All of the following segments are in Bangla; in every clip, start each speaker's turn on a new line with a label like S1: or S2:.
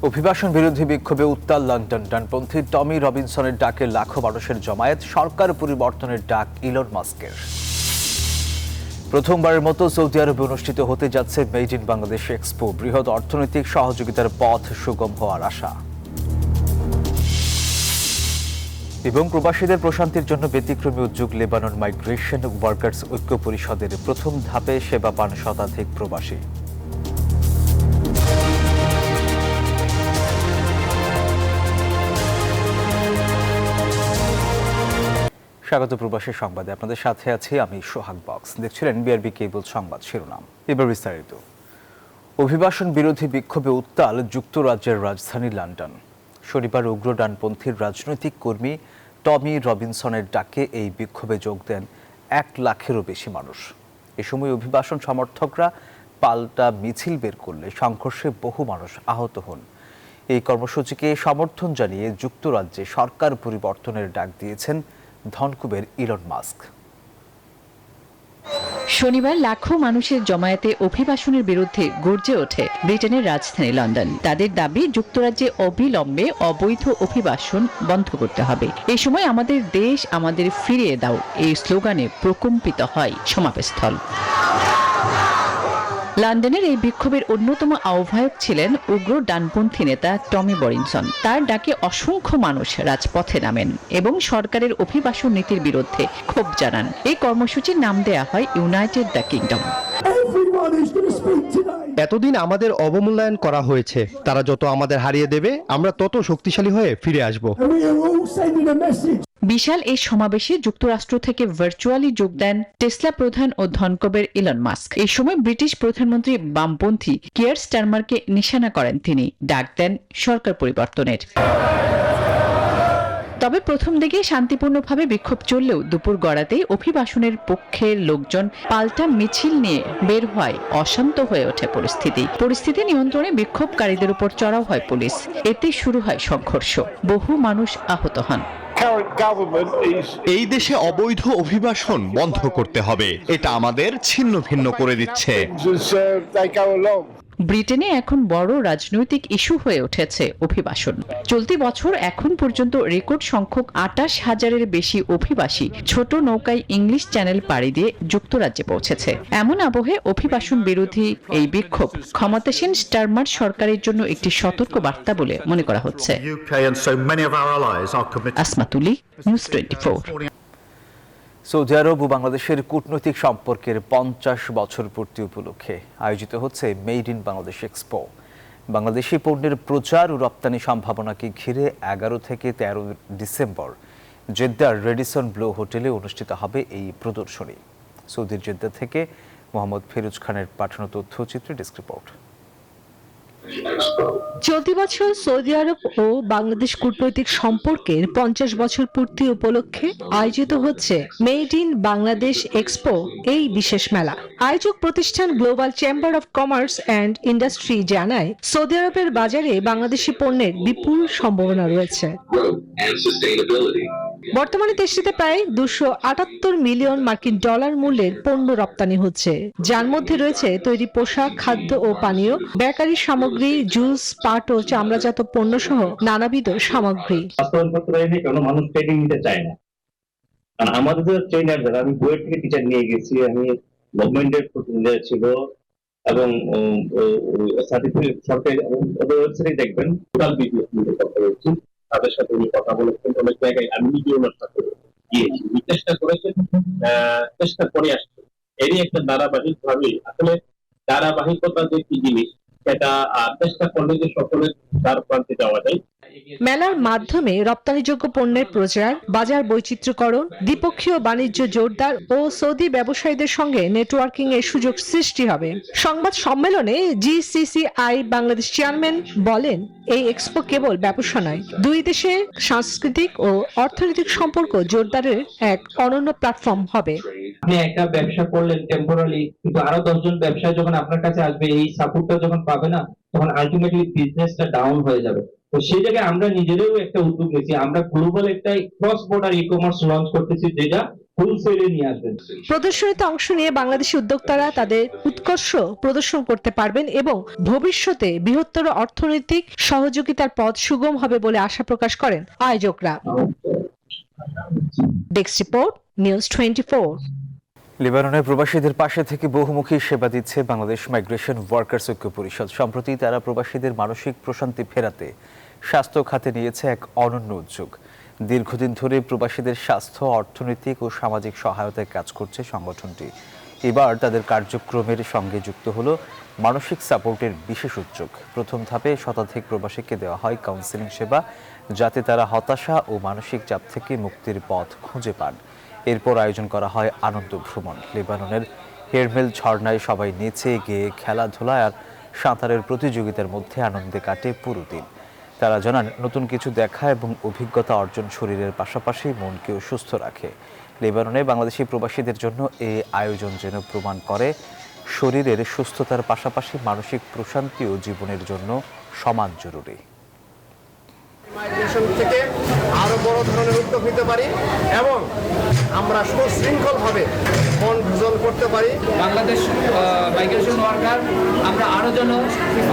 S1: অভিবাসন বিরোধী বিক্ষোভে উত্তাল লন্ডন। ডানপন্থী টমি রবিনসনের ডাকে লাখো মানুষের জমায়েত। সরকার পরিবর্তনের ডাক ইলন মাস্কের। প্রথমবারের মতো সৌদি আরবে অনুষ্ঠিত হতে যাচ্ছে মেড ইন বাংলাদেশ এক্সপো। বৃহৎ অর্থনৈতিক সহযোগিতার পথ সুগম হওয়ার আশা। এবং প্রবাসীদের প্রশান্তির জন্য ব্যতিক্রমী উদ্যোগ লেবানন মাইগ্রেশন ওয়ার্কার্স ঐক্য পরিষদের। প্রথম ধাপে সেবা পান শতাধিক প্রবাসী। স্বাগত প্রবাসী সংবাদে, আপনাদের সাথে আছি আমি সোহাগ বক্স। দেখছিলেন বিআরবি কেবল সংবাদ শিরোনাম, এবার বিস্তারিত। অভিবাসন বিরোধী বিক্ষোভে উত্তাল যুক্তরাজ্যের রাজধানী লন্ডন। শনিবার উগ্র ডানপন্থীর রাজনৈতিক কর্মী টমি রবিনসনের ডাকে এই বিক্ষোভে যোগ দেন 1 লাখেরও বেশি মানুষ। এ সময় অভিবাসন সমর্থকরা পাল্টা মিছিল বের করলে সংঘর্ষে বহু মানুষ আহত হন। এই কর্মসূচিকে সমর্থন জানিয়ে যুক্তরাজ্যে সরকার পরিবর্তনের ডাক দিয়েছেন ধনকুবের ইলন মাস্ক।
S2: শনিবার লাখো মানুষের জমায়েতে অভিবাসনের বিরুদ্ধে গর্জে ওঠে ব্রিটেনের রাজধানী লন্ডন। তাদের দাবি, যুক্তরাজ্যে অবিলম্বে অবৈধ অভিবাসন বন্ধ করতে হবে। এই সময় আমাদের দেশ আমাদের ফিরিয়ে দাও, এই স্লোগানে প্রকম্পিত হয় সমাবেশস্থল। লন্ডনের এই বিক্ষোভের অন্যতম আহ্বায়ক ছিলেন উগ্র ডানপন্থী নেতা টমি রবিনসন। তার ডাকে অসংখ্য মানুষ রাজপথে নামেন এবং সরকারের অভিবাসন নীতির বিরুদ্ধে ক্ষোভ জানান। এই কর্মসূচির নাম দেয়া হয় ইউনাইটেড দ্য কিংডম।
S3: এতদিন আমাদের অবমূল্যায়ন করা হয়েছে। তারা যত আমাদের হারিয়ে দেবে, আমরা তত শক্তিশালী হয়ে ফিরে আসব।
S2: বিশাল এই সমাবেশে যুক্তরাষ্ট্র থেকে ভার্চুয়ালি যোগ দেন টেসলা প্রধান ও ধনকুবের ইলন মাস্ক। এই সময় ব্রিটিশ প্রধানমন্ত্রী বামপন্থী কিয়ার স্টারমারকে নিশানা করেন তিনি। ডাক দেন সরকার পরিবর্তনের। তবে প্রথম দিকে শান্তিপূর্ণভাবে বিক্ষোভ চললেও দুপুর গড়াতেই অভিবাসনের পক্ষের লোকজন পাল্টা মিছিল নিয়ে বের হওয়ায় অশান্ত হয়ে ওঠে পরিস্থিতি নিয়ন্ত্রণে বিক্ষোভকারীদের উপর চড়াও হয় পুলিশ। এতে শুরু হয় সংঘর্ষ, বহু মানুষ আহত হন।
S4: এই দেশে অবৈধ অভিবাসন বন্ধ করতে হবে, এটা আমাদের ছিন্ন ভিন্ন করে দিচ্ছে।
S2: ব্রিটেনে এখন বড় রাজনৈতিক ইস্যু হয়ে উঠেছে অভিবাসন। চলতি বছর এখন পর্যন্ত রেকর্ড সংখ্যক 28,000-এর বেশি অভিবাসী ছোট নৌকায় ইংলিশ চ্যানেল পাড়ি দিয়ে যুক্তরাজ্যে পৌঁছেছে। এমন আবহে অভিবাসন বিরোধী এই বিক্ষোভ ক্ষমতাসীন স্টারমার সরকারের জন্য একটি সতর্ক বার্তা বলে মনে করা হচ্ছে। আসমাতুলি, নিউজ 24।
S1: সৌদি আরব ও বাংলাদেশের কূটনৈতিক সম্পর্কের 50 বছর পূর্তি উপলক্ষে আয়োজিত হচ্ছে made in Bangladesh expo. Bangladeshi পণ্যের প্রচার ও রপ্তানি সম্ভাবনাকে ঘিরে 11 থেকে 13 ডিসেম্বর জেদ্দার রেডিসন ব্লু হোটেলে অনুষ্ঠিত হবে এই প্রদর্শনী। সৌদির জেদ্দা থেকে মোহাম্মদ ফিরোজ খানের পাঠানো তথ্যচিত্রে ডেস্ক রিপোর্ট।
S5: চলতি বছর সৌদি আরব ও বাংলাদেশ কূটনৈতিক সম্পর্কের 50 বছর পূর্তি উপলক্ষে আয়োজিত হচ্ছে মেড ইন বাংলাদেশ এক্সপো, এই বিশেষ মেলা। আয়োজক প্রতিষ্ঠান global chamber of commerce and industry জানায়, সৌদি আরবের বাজারে বাংলাদেশি পণ্যের বিপুল সম্ভাবনা রয়েছে। বর্তমানে দেশটিতে প্রায় 278 মিলিয়ন মার্কিন ডলার মূল্যের পণ্য রপ্তানি হচ্ছে, যার মধ্যে রয়েছে তৈরি পোশাক, খাদ্য ও পানীয়, বেকারি সামগ্রী, জুস, পাট ও চামড়াজাত পণ্য সহ নানাবিধ সামগ্রী।
S6: মানুষ ট্রেনিং নিতে চায় না, কারণ আমাদের যে ট্রেনার যারা, আমি বুয়েট থেকে টিচার নিয়ে গেছি, আমি গভর্নমেন্টের ছিল এবং সার্টিফিকেট সরকারি ওয়েবসাইটে দেখবেন টোটাল বিজনেস নিয়ে কথা বলছি। তাদের সাথে উনি কথা বলেছেন, অনেক জায়গায় আমি নিজে ওনার সাথে গিয়েছি, চেষ্টা করেছেন, চেষ্টা করে আসছে। এরই একটা ধারাবাহিক ভাবে, আসলে ধারাবাহিকতা যে কি জিনিস সেটা চেষ্টা করলে যে সকলের দ্বার প্রান্তে যাওয়া যায়।
S5: মেলার মাধ্যমে রপ্তানিযোগ্য পণ্যের প্রচার, বাজার বৈচিত্র্যকরণ, দ্বিপক্ষীয় বাণিজ্য জোরদার ও সৌদি ব্যবসায়ীদের সঙ্গে নেটওয়ার্কিং এর সুযোগ সৃষ্টি হবে। সংবাদ সম্মেলনে জিসিসিআই বাংলাদেশ চেয়ারম্যান বলেন, এই এক্সপো কেবল ব্যবসা নয়, দুই দেশের সাংস্কৃতিক ও অর্থনৈতিক সম্পর্ক জোরদারের এক অনন্য প্ল্যাটফর্ম হবে।
S7: আপনি একটা ব্যবসা করলেন টেম্পোরারি, কিন্তু আরো 10 জন ব্যবসায়ী যখন আপনার কাছে আসবে, এই সাপোর্টটা যখন পাবে না, তখন আলটিমেটলি বিজনেসটা ডাউন হয়ে যাবে। তো সেই জায়গায় আমরা নিজেরাও একটা উদ্যোগ নিয়েছি, আমরা গ্লোবাল একটা cross border e commerce launch করতেছি, যেটা হোলসেলে নিয়ে আসবেন।
S5: প্রদর্শনীতে অংশ নিয়ে বাংলাদেশি উদ্যোক্তারা তাদের উৎকর্ষ প্রদর্শন করতে পারবেন এবং ভবিষ্যতে বৃহত্তর অর্থনৈতিক সহযোগিতার পথ সুগম হবে বলে আশা প্রকাশ করেন আয়োজকরা। Desk report, news 24।
S1: লেবাননের প্রবাসীদের পাশে থেকে বহুমুখী সেবা দিচ্ছে বাংলাদেশ মাইগ্রেশন ওয়ার্কার্স ঐক্য পরিষদ। সম্প্রতি তারা প্রবাসীদের মানসিক প্রশান্তি ফেরাতে স্বাস্থ্য খাতে নিয়েছে এক অনন্য উদ্যোগ। দীর্ঘদিন ধরে প্রবাসীদের স্বাস্থ্য, অর্থনৈতিক ও সামাজিক সহায়তায় কাজ করছে সংগঠনটি। এবার তাদের কার্যক্রমের সঙ্গে যুক্ত হলো মানসিক সাপোর্টের বিশেষ উদ্যোগ। প্রথম ধাপে শতাধিক প্রবাসীকে দেওয়া হয় কাউন্সেলিং সেবা, যাতে তারা হতাশা ও মানসিক চাপ থেকে মুক্তির পথ খুঁজে পান। এরপর আয়োজন করা হয় আনন্দ ভ্রমণ। লেবাননের হেরমেল ঝর্ণায় সবাই নেচে গেয়ে, খেলাধুলা আর সাঁতারের প্রতিযোগিতার মধ্যে আনন্দে কাটে পুরো দিন। তারা জানান, নতুন কিছু দেখা এবং অভিজ্ঞতা অর্জন শরীরের পাশাপাশি মনকেও সুস্থ রাখে। লেবাননে বাংলাদেশি প্রবাসীদের জন্য এই আয়োজন যেন প্রমাণ করে শরীরের সুস্থতার পাশাপাশি মানসিক প্রশান্তিও জীবনের জন্য সমান জরুরি।
S8: মাইগ্রেশন থেকে আরো বড় ধরনের উদ্যোগ নিতে পারি এবং আমরা সুশৃঙ্খলভাবে বনভোজন করতে পারি।
S9: বাংলাদেশ মাইগ্রেশন ওয়ার্কার আমরা আরো যেন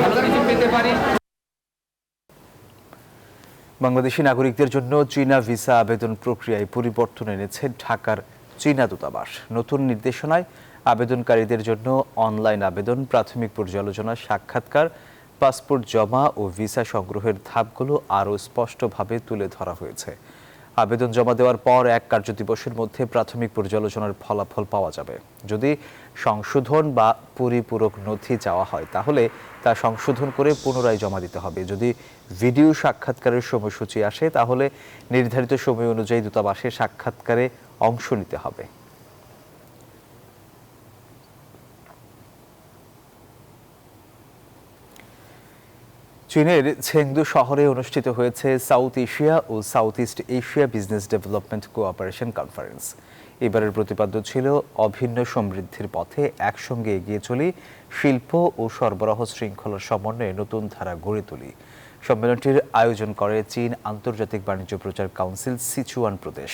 S9: ভালো কিছু পেতে পারি।
S1: বাংলাদেশি নাগরিকদের জন্য চীনা ভিসা আবেদন প্রক্রিয়ায় পরিবর্তন এনেছে ঢাকার চীনা দূতাবাস। নতুন নির্দেশনায় আবেদনকারীদের জন্য অনলাইন আবেদন, প্রাথমিক পর্যালোচনা, সাক্ষাৎকার, পাসপোর্ট জমা ও ভিসা সংগ্রহের ধাপগুলো আরও স্পষ্টভাবে তুলে ধরা হয়েছে। আবেদন জমা দেওয়ার পর 1 কার্যদিবসের মধ্যে প্রাথমিক পর্যালোচনার ফলাফল পাওয়া যাবে। যদি সংশোধন বা পরিপূরক নথি চাওয়া হয় তাহলে তা সংশোধন করে পুনরায় জমা দিতে হবে। যদি ভিডিও সাক্ষাৎকারের সময়সূচি আসে তাহলে নির্ধারিত সময় অনুযায়ী দূতাবাসে সাক্ষাৎকারে অংশ নিতে হবে। চীনের ছেংদু শহরে অনুষ্ঠিত হয়েছে সাউথ এশিয়া ও South East Asia business development cooperation conference. এবারের প্রতিপাদ্য ছিল অভিন্ন সমৃদ্ধির পথে একসঙ্গে এগিয়ে চলি, শিল্প ও সরবরাহ শৃঙ্খলার সমন্বয়ে নতুন ধারা গড়ে তুলি। সম্মেলনটির আয়োজন করে চীন আন্তর্জাতিক বাণিজ্য প্রচার কাউন্সিল সিচুয়ান প্রদেশ।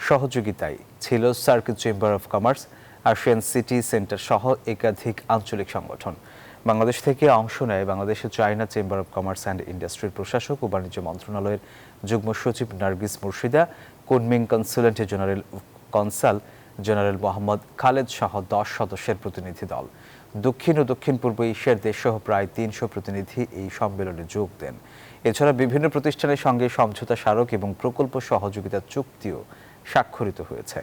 S1: সহযোগিতায় ছিল circuit chamber of commerce, ASEAN city centre সহ একাধিক আঞ্চলিক সংগঠন। বাংলাদেশ থেকে অংশ নেয় বাংলাদেশের China chamber of commerce and ইন্ডাস্ট্রির প্রশাসক ও বাণিজ্য মন্ত্রণালয়ের যুগ্ম সচিব Nargis Murshida, Kunming consulate consul general Mohammad Khaled সহ 10 সদস্যের প্রতিনিধি দল। দক্ষিণ ও দক্ষিণ পূর্ব এশিয়ার দেশসহ প্রায় 300 প্রতিনিধি এই সম্মেলনে যোগ দেন। এছাড়া বিভিন্ন প্রতিষ্ঠানের সঙ্গে সমঝোতা স্মারক এবং প্রকল্প সহযোগিতা চুক্তিও স্বাক্ষরিত হয়েছে।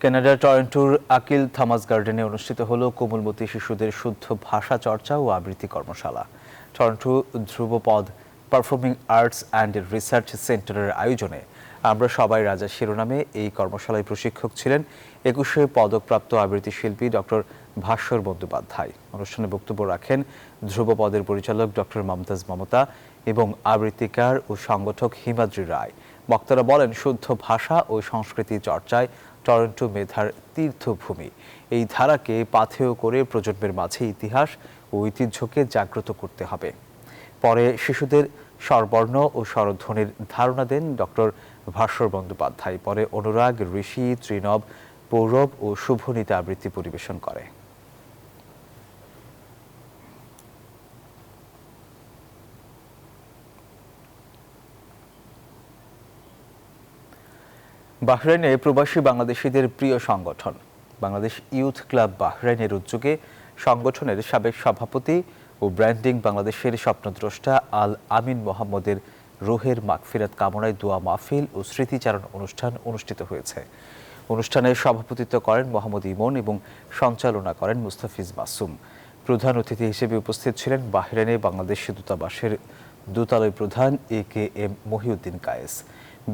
S1: কানাডার টরন্টোর আকিল থমাস গার্ডেনে অনুষ্ঠিত হলো কোমলমতি শিশুদের শুদ্ধ ভাষা চর্চা ও আবৃত্তি কর্মশালা। Toronto Dhrubapad performing arts and research সেন্টারের আয়োজনে আমরা সবাই রাজা শিরোনামে এই কর্মশালায় প্রশিক্ষক ছিলেন 21শে পদকপ্রাপ্ত আবৃত্তি শিল্পী ডক্টর ভাস্বর বন্দ্যোপাধ্যায়। অনুষ্ঠানে বক্তব্য রাখেন ধ্রুবপদের পরিচালক ডক্টর মমতাজ মমতা এবং আবৃত্তিকার ও সংগঠক হিমাদ্রি রায়। বক্তারা বলেন, শুদ্ধ ভাষা ও সংস্কৃতি চর্চায় টরন্টো মেধার তীর্থভূমি। এই ধারাকে পাথেয় করে প্রজন্মের মাঝে ইতিহাস ও ঐতিহ্যকে জাগ্রত করতে হবে। পরে শিশুদের স্বরবর্ণ ও স্বরধ্বনির ধারণা দেন ডক্টর ভাস্বর বন্দ্যোপাধ্যায়। পরে অনুরাগ, ঋষি, ত্রিনব, পৌরব ও শুভনীতা আবৃত্তি পরিবেশন করে। বাহরাইনে প্রবাসী বাংলাদেশিদের প্রিয় সংগঠন বাংলাদেশ ইউথ ক্লাব বাহরাইনের উদ্যোগে সংগঠনের সাবেক সভাপতি ও ব্র্যান্ডিং বাংলাদেশের স্বপ্নদ্রষ্টা আল আমিন মোহাম্মদের রুহের মাগফিরাত কামনায় দোয়া মাহফিল ও স্মৃতিচারণ অনুষ্ঠান অনুষ্ঠিত হয়েছে। অনুষ্ঠানে সভাপতিত্ব করেন মোহাম্মদ ইমন এবং সঞ্চালনা করেন মুস্তাফিজ মাসুম। প্রধান অতিথি হিসেবে উপস্থিত ছিলেন বাহরাইনে বাংলাদেশ দূতাবাসের দূতালয় প্রধান AKM মহিউদ্দিন কায়েস।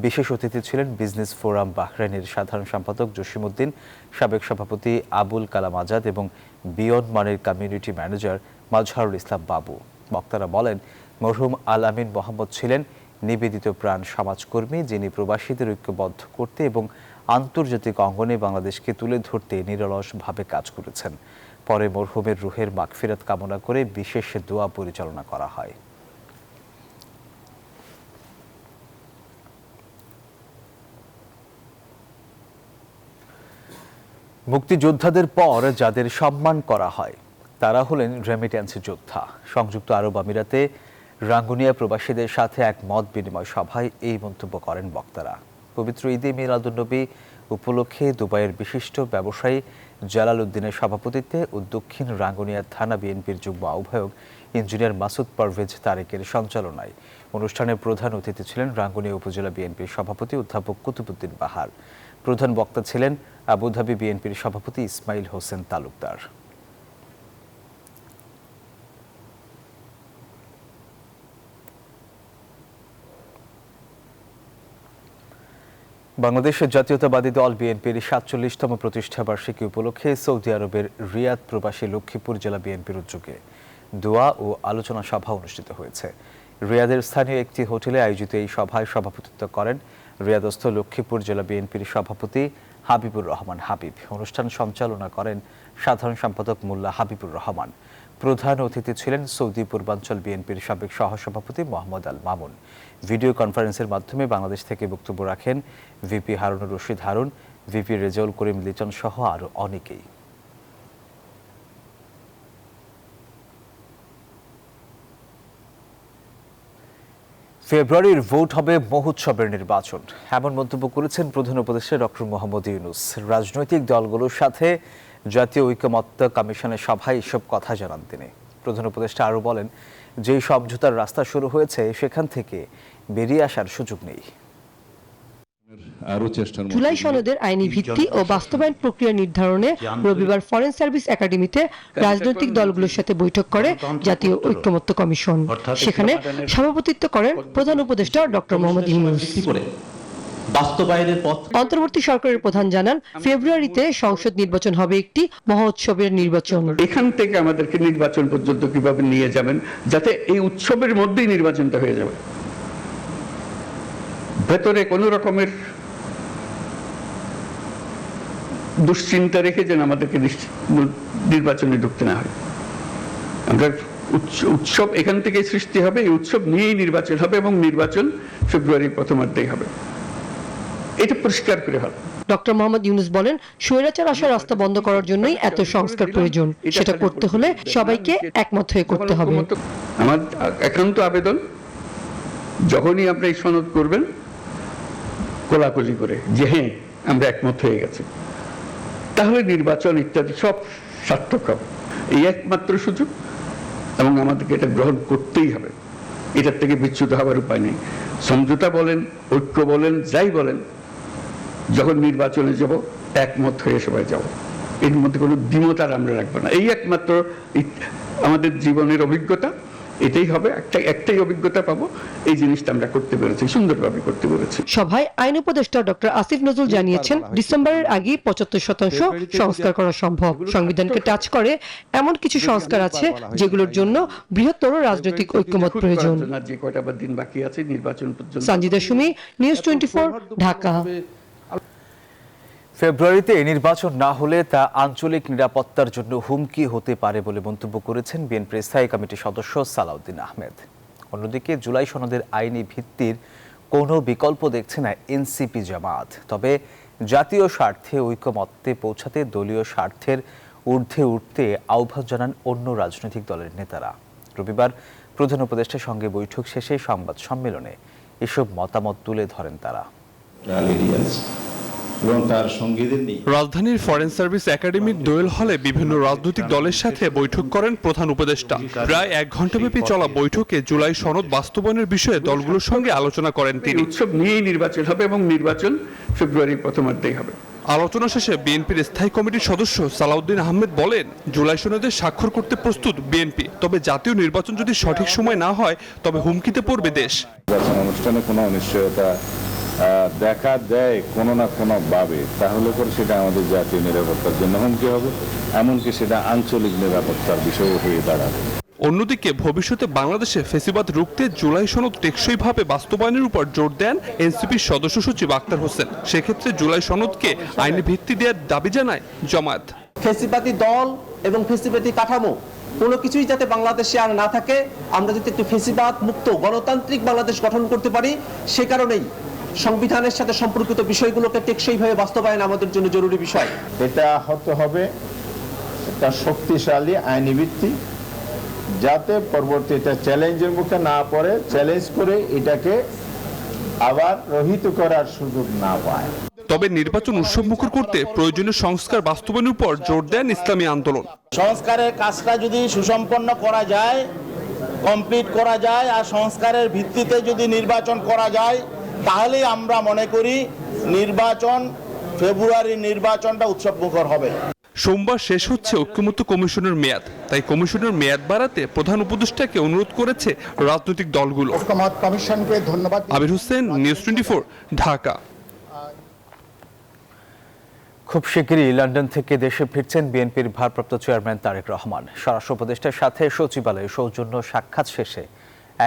S1: বিশেষ অতিথি ছিলেন বিজনেস ফোরাম বাহরাইনের সাধারণ সম্পাদক জসিমউদ্দিন, সাবেক সভাপতি আবুল কালাম আজাদ এবং বিয়ন্ড মানের কমিউনিটি ম্যানেজার মাজহারুল ইসলাম বাবু। বক্তারা বলেন, মরহুম আল আমিন মোহাম্মদ ছিলেন নিবেদিত প্রাণ সমাজকর্মী, যিনি প্রবাসীদের ঐক্যবদ্ধ করতে এবং আন্তর্জাতিক অঙ্গনে বাংলাদেশকে তুলে ধরতে নিরলসভাবে কাজ করেছেন। পরে মরহুমের রুহের মাগফিরাত কামনা করে বিশেষ দোয়া পরিচালনা করা হয়। মুক্তিযোদ্ধাদের পর যাদের সম্মান করা হয় তারা হলেন রেমিট্যান্স যোদ্ধা। সংযুক্ত আরব আমিরাতে রাঙ্গুনিয়া প্রবাসীদের সাথে এক মত বিনিময় সভায় এই মন্তব্য করেন বক্তারা। পবিত্র ঈদে মিলাদুন্নবী উপলক্ষে দুবাইয়ের বিশিষ্ট ব্যবসায়ী জালাল উদ্দিনের সভাপতিত্বে ও দক্ষিণ রাঙ্গুনিয়া থানা বিএনপির যুগ্ম আহ্বায়ক ইঞ্জিনিয়ার মাসুদ পারভেজ তারেকের সঞ্চালনায় অনুষ্ঠানের প্রধান অতিথি ছিলেন রাঙ্গুনিয়া উপজেলা বিএনপির সভাপতি অধ্যাপক কুতুবুদ্দিন বাহার। প্রধান বক্তা ছিলেন আবুধাবি বিএনপির সভাপতি ইসমাইল হোসেন তালুকদার। বাংলাদেশের জাতীয়তাবাদী দল বিএনপির ৪৭তম প্রতিষ্ঠাবার্ষিকী উপলক্ষে সৌদি আরবের রিয়াদ প্রবাসী লক্ষ্মীপুর জেলা বিএনপির উদ্যোগে দোয়া ও আলোচনা সভা অনুষ্ঠিত হয়েছে। রিয়াদের স্থানীয় একটি হোটেলে আয়োজিত এই সভায় সভাপতিত্ব করেন রিয়াদস্থ লক্ষ্মীপুর জেলা বিএনপির সভাপতি হাবিবুর রহমান হাবিব। অনুষ্ঠান সঞ্চালনা করেন সাধারণ সম্পাদক মোল্লা হাবিবুর রহমান। প্রধান অতিথি ছিলেন সৌদি পূর্বাঞ্চল বিএনপির সাবেক সহসভাপতি মোহাম্মদ আল মামুন। ভিডিও কনফারেন্সের মাধ্যমে বাংলাদেশ থেকে বক্তব্য রাখেন ভিপি হারুনুর রশিদ হারুন, ভিপি রেজাউল করিম লিটন সহ আরও অনেকেই। ফেব্রুয়ারির ভোট হবে মহোৎসবের নির্বাচন, এমন মন্তব্য করেছেন প্রধান উপদেষ্টা ডক্টর মোহাম্মদ ইউনূস। রাজনৈতিক দলগুলোর সাথে জাতীয় ঐকমত্য কমিশনের সভায় এসব কথা জানান তিনি। প্রধান উপদেষ্টা আরও বলেন, যেই সমঝোতার রাস্তা শুরু হয়েছে সেখান থেকে বেরিয়ে আসার সুযোগ নেই।
S5: জুলাই সনদের আইনি ভিত্তি ও বাস্তবায়ন প্রক্রিয়া নির্ধারণে রবিবার ফরেন সার্ভিস একাডেমিতে রাজনৈতিক দলগুলোর সাথে বৈঠক করে জাতীয় ঐকমত্য কমিশন। সেখানে সভাপতিত্ব করেন প্রধান উপদেষ্টা ডক্টর মোহাম্মদ ইউনূস। অন্তর্বর্তী সরকারের প্রধান জানান, ফেব্রুয়ারিতে সংসদ নির্বাচন হবে একটি মহোৎসবের নির্বাচন।
S10: এখান থেকে আমাদেরকে নির্বাচন পর্যন্ত কিভাবে নিয়ে যাবেন যাতে এই উৎসবের মধ্যেই নির্বাচনটা হয়ে যাবে, ভেতরে কোনো রকমের দুশ্চিন্তা রেখে যেন আমাদেরকে নির্বাচনে ঢুকতে না হয়। আমরা উৎসব এখান থেকে সৃষ্টি হবে, এই উৎসব নিয়েই নির্বাচন হবে এবং নির্বাচন ফেব্রুয়ারির প্রথমার্ধেই হবে, এটা পরিষ্কার করে হবে।
S5: ডক্টর মোহাম্মদ ইউনূস বলেন, স্বৈরাচার আসার রাস্তা বন্ধ করার জন্যই এত সংস্কার প্রয়োজন। সেটা করতে হলে সবাইকে একমত হয়ে করতে হবে।
S10: আমার একান্ত আবেদন, যখনই আপনি এই সনদ করবেন কোলাকুলি করে যে হ্যাঁ আমরা একমত হয়ে গেছি, তাহলে নির্বাচন ইত্যাদি সব সার্থক হবে। এই একমাত্র সুযোগ এবং আমাদেরকে এটা গ্রহণ করতেই হবে, এটার থেকে বিচ্যুত হওয়ার উপায় নেই। সমঝোতা বলেন, ঐক্য বলেন, যাই বলেন, যখন নির্বাচনে যাব একমত হয়ে সবাই যাব, এর মধ্যে কোনো দ্বিমত আর আমরা রাখবো না। এই একমাত্র আমাদের জীবনের অভিজ্ঞতা, এটাই হবে, একটাই অভিজ্ঞতা পাবো। এই জিনিসটা আমরা করতে পেরেছি, সুন্দরভাবে করতে পেরেছি।
S5: সভায় আইন উপদেষ্টা ডক্টর আসিফ নজরুল জানিয়েছেন, ডিসেম্বরের আগে ৭৫% সংস্কার করা সম্ভব। সংবিধানকে টাচ করে এমন কিছু সংস্কার আছে যেগুলোর জন্য বৃহত্তর রাজনৈতিক ঐক্যমত প্রয়োজন।
S10: যে কয়টা দিন বাকি আছে নির্বাচন পর্যন্ত।
S5: সঞ্জিদা সুমি, নিউজ 24, ঢাকা।
S1: ফেব্রুয়ারিতে নির্বাচন না হলে তা আঞ্চলিক নিরাপত্তার জন্য হুমকি হতে পারে বলে মন্তব্য করেছেন বিএনপির স্থায়ী কমিটির সদস্য সালাউদ্দিন আহমেদ। অন্যদিকে জুলাই সনদের আইনি ভিত্তির কোনো বিকল্প দেখছে না এনসিপি জামাত। তবে জাতীয় স্বার্থে ঐকমত্যে পৌঁছাতে দলীয় স্বার্থের ঊর্ধ্বে উঠতে আহ্বান জানান অন্য রাজনৈতিক দলের নেতারা। রবিবার প্রধান উপদেষ্টার সঙ্গে বৈঠক শেষে সংবাদ সম্মেলনে এসব মতামত তুলে ধরেন তারা।
S11: রাজধানীর ফরেন সার্ভিস একাডেমির দোয়েল হলে বিভিন্ন রাজনৈতিক দলের সাথে বৈঠক করেন প্রধান উপদেষ্টা। প্রায় 1 ঘণ্টাব্যাপী চলা বৈঠকে জুলাই সনদ বাস্তবায়নের বিষয়ে দলগুলোর সঙ্গে আলোচনা করেন তিনি।
S10: উৎসব নিয়েই নির্বাচন হবে এবং নির্বাচন ফেব্রুয়ারির প্রথমার্ধেই হবে।
S11: আলোচনা শেষে বিএনপির স্থায়ী কমিটির সদস্য সালাউদ্দিন আহমেদ বলেন, জুলাই সনদে স্বাক্ষর করতে প্রস্তুত বিএনপি, তবে জাতীয় নির্বাচন যদি সঠিক সময় না হয় তবে হুমকিতে পড়বে দেশ।
S12: নির্বাচন অনুষ্ঠানে কোনো অনিশ্চয়তা দেখা দেয় কোনো না কোনো ভাবে, তাহলে করে সেটা আমাদের জাতীয় নিরাপত্তার জন্য হুমকি হবে, এমনকি সেটা আঞ্চলিক নিরাপত্তার বিষয় হয়ে দাঁড়াবে।
S11: অন্যদিকে ভবিষ্যতে বাংলাদেশে ফ্যাসিবাদ রুখতে জুলাই সনদ টেকসইভাবে বাস্তবায়নের উপর জোর দেন এনসিপির সদস্য সচিব আক্তার হোসেন। সেক্ষেত্রে জুলাই সনদকে আইনি ভিত্তি দেওয়ার দাবি জানায় জামায়াত।
S13: ফ্যাসিবাদী দল এবং ফেসিবাদী কাঠামো কোনো কিছুই যাতে বাংলাদেশে আর না থাকে, আমরা যাতে একটি ফেসিবাদ মুক্ত গণতান্ত্রিক বাংলাদেশ গঠন করতে পারি, সে কারণেই সংবিধানের সাথে সম্পর্কিত বিষয়গুলোকে টেকসইভাবে বাস্তবায়ন আমাদের জন্য জরুরি বিষয়।
S12: এটা হতে হবে একটা শক্তিশালী আইনি ভিত্তি, যাতে পরবর্তীতে চ্যালেঞ্জের মুখে না পড়ে, চ্যালেঞ্জ করে এটাকে আবার রহিত করার সুযোগ না পায়।
S11: তবে নির্বাচন উৎসবমুখর করতে প্রয়োজনীয় সংস্কার বাস্তবায়নের উপর জোর দেন ইসলামী আন্দোলন।
S14: সংস্কারের কাজটা যদি সুসম্পন্ন করা যায়, কমপ্লিট করা যায়, আর সংস্কারের ভিত্তিতে যদি নির্বাচন করা যায়, তাহলেই আমরা মনে করি ফেব্রুয়ারির নির্বাচনটা উৎসবমুখর হবে।
S11: সোমবার শেষ হচ্ছে ঐক্যমত্য কমিশনের মেয়াদ, তাই কমিশনের মেয়াদ বাড়াতে প্রধান উপদেষ্টাকে অনুরোধ করেছে রাজনৈতিক দলগুলো।
S8: কমিশনকে ধন্যবাদ।
S11: আবির হোসেন, নিউজ 24, ঢাকা।
S1: খুব শিগগিরই লন্ডন থেকে দেশে ফিরছেন বিএনপির ভারপ্রাপ্ত চেয়ারম্যান তারেক রহমান। স্বরাষ্ট্র উপদেষ্টার সাথে সচিবালয়ে সৌজন্য সাক্ষাৎ শেষে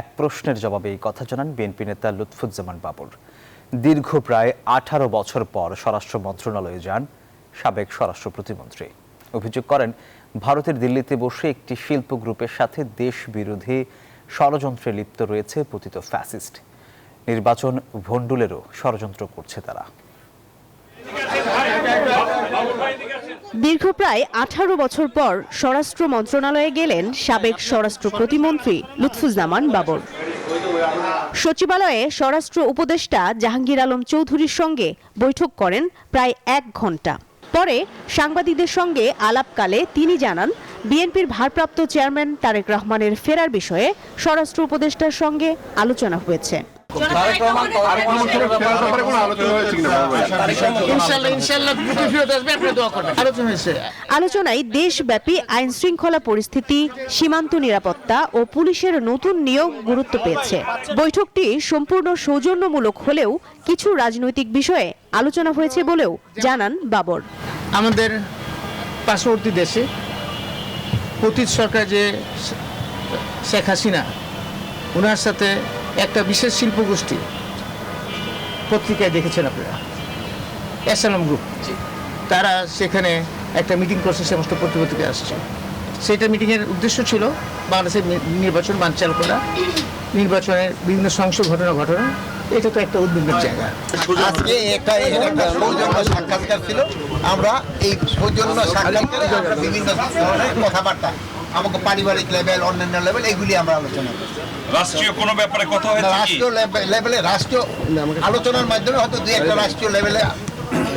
S1: এক প্রশ্নের জবাবে এই কথা জানান বিএনপি নেতা লুৎফুজ্জামান বাবর। দীর্ঘ প্রায় 18 বছর পর স্বরাষ্ট্র মন্ত্রণালয়ে যান সাবেক স্বরাষ্ট্র প্রতিমন্ত্রী। অভিযোগ করেন, ভারতের দিল্লিতে বসে একটি শিল্প গ্রুপের সাথে দেশ বিরোধী ষড়যন্ত্রে লিপ্ত রয়েছে পতিত ফ্যাসিস্ট। নির্বাচন ভণ্ডুলেরও ষড়যন্ত্র করছে তারা।
S15: দীর্ঘ প্রায় 18 বছর পর স্বরাষ্ট্র মন্ত্রণালয়ে গেলেন সাবেক স্বরাষ্ট্র প্রতিমন্ত্রী লুৎফুজ্জামান বাবর। সচিবালয়ে স্বরাষ্ট্র উপদেষ্টা জাহাঙ্গীর আলম চৌধুরীর সঙ্গে বৈঠক করেন প্রায় 1 ঘণ্টা। পরে সাংবাদিকদের সঙ্গে আলাপকালে তিনি জানান, বিএনপির ভারপ্রাপ্ত চেয়ারম্যান তারেক রহমানের ফেরার বিষয়ে স্বরাষ্ট্র উপদেষ্টার সঙ্গে আলোচনা হয়েছে। আলোচনায় দেশব্যাপী আইন শৃঙ্খলা পরিস্থিতি, সীমান্ত নিরাপত্তা ও পুলিশের নতুন নিয়োগ গুরুত্ব পেয়েছে। বৈঠকটি সম্পূর্ণ সৌজন্যমূলক হলেও কিছু রাজনৈতিক বিষয়ে আলোচনা হয়েছে বলেও জানান বাবর।
S16: আমাদের পার্শ্ববর্তী দেশে পতিত সরকার যে শেখ হাসিনা, ওনার সাথে একটা বিশেষ শিল্প গোষ্ঠী, পত্রিকায় দেখেছেন আপনারা, এসএলএম গ্রুপ, তারা সেখানে একটা মিটিং করছে, সমস্ত পত্রিকা আসছে। সেটা মিটিংয়ের উদ্দেশ্য ছিল বাংলাদেশের নির্বাচন বানচাল করা, নির্বাচনের বিভিন্ন সহিংস ঘটনা। এটা তো একটা উদ্বিগ্নের জায়গা।
S14: আজকে একটা সৌজন্য সাক্ষাৎকার ছিল। আমরা এই সৌজন্য সাক্ষাৎকারে বিভিন্ন ধরনের কথাবার্তা, আমাকে পারিবারিক লেভেল, অন্যান্য লেভেল, এগুলি আমরা আলোচনা করছি।
S17: রাষ্ট্রীয় কোনো ব্যাপারে কথা হয়েছে?
S14: রাষ্ট্রীয় লেভেলে, রাষ্ট্রীয় আলোচনার মাধ্যমে হয়তো 2-1টা রাষ্ট্রীয় লেভেলে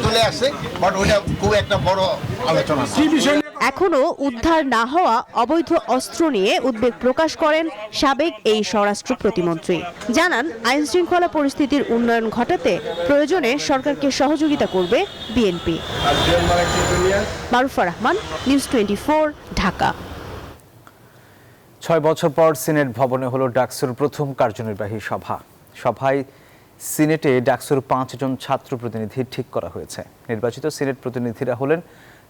S14: চলে আসছে, বাট ওইটা খুব একটা বড় আলোচনা।
S15: এখনো উদ্ধার না হওয়া অবৈধ অস্ত্র নিয়ে উদ্বেগ প্রকাশ করেন সাবেক এই স্বরাষ্ট্র প্রতিমন্ত্রী। জানান, আইন শৃঙ্খলা পরিস্থিতির উন্নয়ন ঘটাতে প্রয়োজনে সরকারকে সহযোগিতা করবে বিএনপি। মারুফা রহমান, নিউজ 24, ঢাকা।
S1: 6 বছর পর সিনেট ভবনে হলো ডাকসুর প্রথম কার্যনির্বাহী সভা। সভায় সিনেটে ডাকসুর 5 জন ছাত্র প্রতিনিধি ঠিক করা হয়েছে। নির্বাচিত সিনেট প্রতিনিধিরা হলেন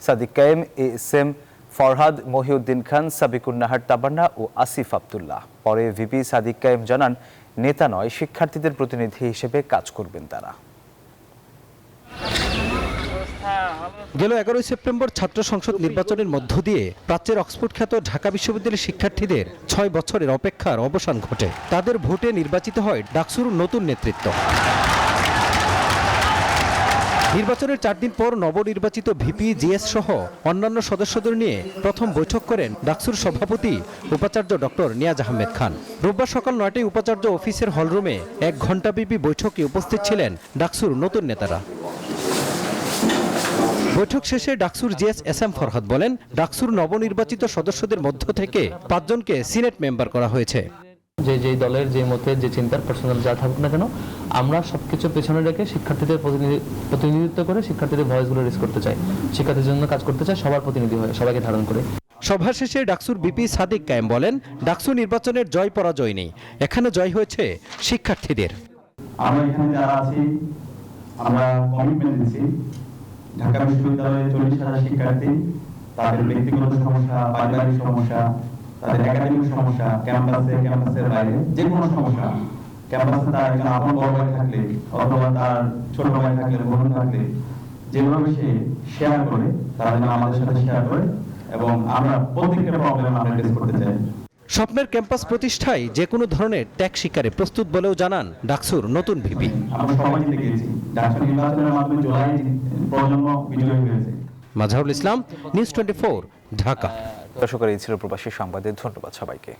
S1: সাদিক কায়েম, এএসএম ফরহাদ, মহিউদ্দিন খান, সাবিকুন নাহার তাবান্না ও আসিফ আব্দুল্লাহ। পরে ভিপি সাদিক কায়েম জানান, নেতা নয়, শিক্ষার্থীদের প্রতিনিধি হিসেবে কাজ করবেন তারা।
S3: গেল 11 সেপ্টেম্বর ছাত্র সংসদ নির্বাচনের মধ্য দিয়ে প্রাচ্যের অক্সফোর্ড খ্যাত ঢাকা বিশ্ববিদ্যালয়ের শিক্ষার্থীদের 6 বছরের অপেক্ষার অবসান ঘটে। তাদের ভোটে নির্বাচিত হয় ডাকসুর নতুন নেতৃত্ব। নির্বাচনের 4 দিন পর নবনির্বাচিত ভিপি, জিএস সহ অন্যান্য সদস্যদের নিয়ে প্রথম বৈঠক করেন ডাকসুর সভাপতি উপাচার্য ডক্টর নিয়াজ আহমেদ খান। রোববার সকাল 9টায় উপাচার্য অফিসের হলরুমে 1 ঘণ্টাব্যাপী বৈঠকে উপস্থিত ছিলেন ডাকসুর নতুন নেতারা। বৈঠক শেষে ডাকসুর জিএস এসএম ফরহাদ বলেন, ডাকসুর নবনির্বাচিত সদস্যদের মধ্য থেকে 5 জনকে সিনেট মেম্বার করা হয়েছে।
S18: যে দলের যে মতের যে চিন্তার পার্সোনাল যা থাকুক না কেন, আমরা সবকিছু পেছনে রেখে শিক্ষার্থীদের প্রতিনিধিত্ব করে শিক্ষার্থীদের ভয়েসগুলো রেজ করতে চাই, শিক্ষার্থীদের জন্য কাজ করতে চাই, সবার প্রতিনিধি হয়ে সবাইকে ধারণ করে।
S3: সভা শেষে ডাকসুর বিপি সাদিক কায়েম বলেন, ডাকসু নির্বাচনের জয় পরাজয় নেই, এখানে জয় হয়েছে শিক্ষার্থীদের।
S19: আমরা এখানে যারা আছি, আমরা কমিটমেন্ট দিচ্ছি ঢাকা বিশ্ববিদ্যালয়ে 40,000 শিক্ষার্থী, তাদের ব্যক্তিগত সমস্যা, পারিবারিক সমস্যা, তাদের একাডেমিক সমস্যা, ক্যাম্পাসের বাইরে যে কোনো সমস্যা, ক্যাম্পাসে তার একজন আপন বড় ভাই থাকলে অথবা তার ছোট ভাই থাকলে, বোন থাকলে, যেভাবে সে শেয়ার করে তারা যেন আমাদের সাথে শেয়ার করে এবং আমরা প্রত্যেকটা প্রবলেম আমরা ফেস করতে চাই।
S3: স্বপ্নের ক্যাম্পাস প্রতিষ্ঠায় যে কোনো ধরনের ত্যাগ স্বীকারে প্রস্তুত বলেও জানান ডাকসুর নতুন ভিপি।
S19: আমরা সবাই জিতে গেছি, ডাকসু নির্বাচনের মাধ্যমে জুলাই প্রজন্ম বিজয়ী হয়েছে।
S3: মাজহারুল ইসলাম, নিউজ 24, ঢাকা।
S1: দর্শক, এই ছিল প্রবাসী সংবাদে। ধন্যবাদ সবাইকে।